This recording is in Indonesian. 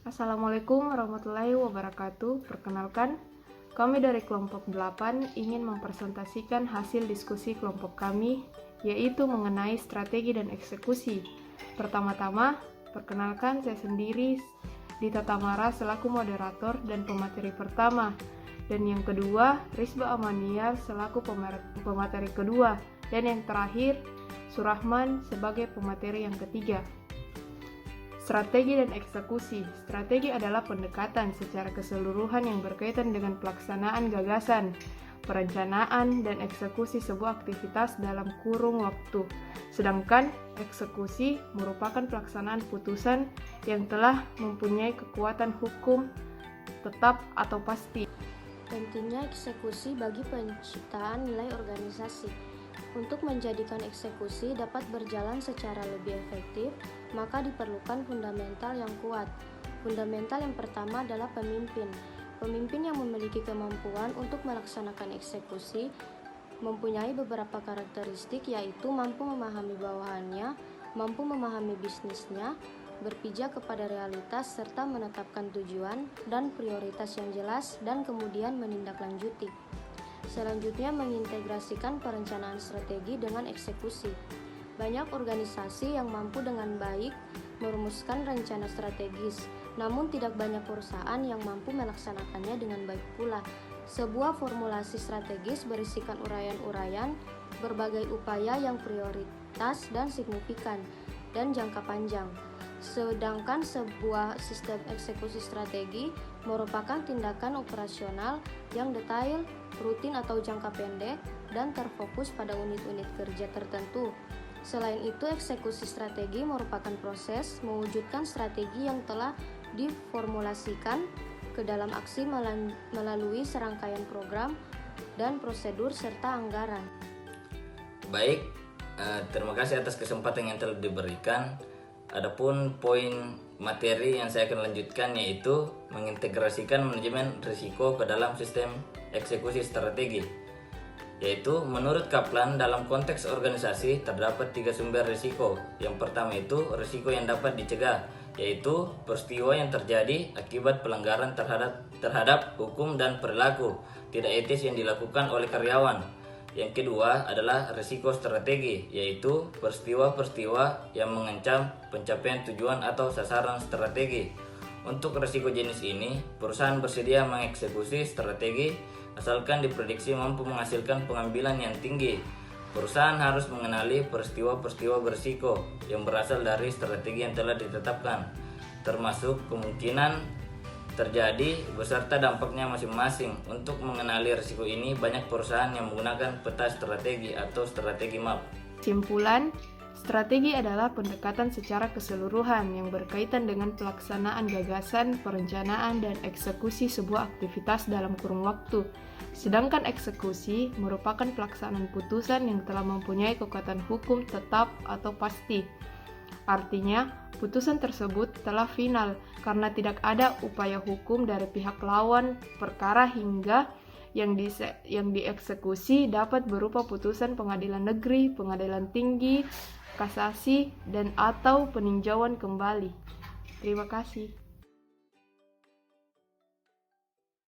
Assalamualaikum warahmatullahi wabarakatuh. Perkenalkan, kami dari kelompok 8 ingin mempresentasikan hasil diskusi kelompok kami, yaitu mengenai strategi dan eksekusi. Pertama-tama, perkenalkan saya sendiri, Dita Tamara selaku moderator dan pemateri pertama. Dan yang kedua, Risba Amaniar selaku pemateri kedua. Dan yang terakhir, Surahman sebagai pemateri yang ketiga. Strategi dan eksekusi. Strategi adalah pendekatan secara keseluruhan yang berkaitan dengan pelaksanaan gagasan, perencanaan, dan eksekusi sebuah aktivitas dalam kurung waktu. Sedangkan eksekusi merupakan pelaksanaan putusan yang telah mempunyai kekuatan hukum tetap atau pasti. Pentingnya eksekusi bagi penciptaan nilai organisasi. Untuk menjadikan eksekusi dapat berjalan secara lebih efektif, maka diperlukan fundamental yang kuat. Fundamental yang pertama adalah pemimpin. Pemimpin yang memiliki kemampuan untuk melaksanakan eksekusi mempunyai beberapa karakteristik, yaitu mampu memahami bawahannya, mampu memahami bisnisnya, berpijak kepada realitas serta menetapkan tujuan dan prioritas yang jelas, dan kemudian menindaklanjuti. Selanjutnya, mengintegrasikan perencanaan strategi dengan eksekusi. Banyak organisasi yang mampu dengan baik merumuskan rencana strategis, namun tidak banyak perusahaan yang mampu melaksanakannya dengan baik pula. Sebuah formulasi strategis berisikan uraian-uraian berbagai upaya yang prioritas dan signifikan dan jangka panjang. Sedangkan sebuah sistem eksekusi strategi merupakan tindakan operasional yang detail, rutin atau jangka pendek, dan terfokus pada unit-unit kerja tertentu. Selain itu, eksekusi strategi merupakan proses mewujudkan strategi yang telah diformulasikan ke dalam aksi melalui serangkaian program dan prosedur serta anggaran. Baik, terima kasih atas kesempatan yang telah diberikan. Adapun poin materi yang saya akan lanjutkan yaitu mengintegrasikan manajemen risiko ke dalam sistem eksekusi strategi. Yaitu menurut Kaplan dalam konteks organisasi terdapat 3 sumber risiko. Yang pertama itu risiko yang dapat dicegah, yaitu peristiwa yang terjadi akibat pelanggaran terhadap hukum dan perilaku tidak etis yang dilakukan oleh karyawan. Yang kedua adalah risiko strategi, yaitu peristiwa-peristiwa yang mengancam pencapaian tujuan atau sasaran strategi. Untuk risiko jenis ini, perusahaan bersedia mengeksekusi strategi asalkan diprediksi mampu menghasilkan pengambilan yang tinggi. Perusahaan harus mengenali peristiwa-peristiwa berisiko yang berasal dari strategi yang telah ditetapkan, termasuk kemungkinan terjadi beserta dampaknya masing-masing. Untuk mengenali risiko ini, banyak perusahaan yang menggunakan peta strategi atau strategi map. Simpulan, strategi adalah pendekatan secara keseluruhan yang berkaitan dengan pelaksanaan gagasan, perencanaan, dan eksekusi sebuah aktivitas dalam kurun waktu. Sedangkan eksekusi merupakan pelaksanaan putusan yang telah mempunyai kekuatan hukum tetap atau pasti. Artinya, putusan tersebut telah final karena tidak ada upaya hukum dari pihak lawan perkara hingga yang dieksekusi dapat berupa putusan pengadilan negeri, pengadilan tinggi, kasasi, dan atau peninjauan kembali. Terima kasih.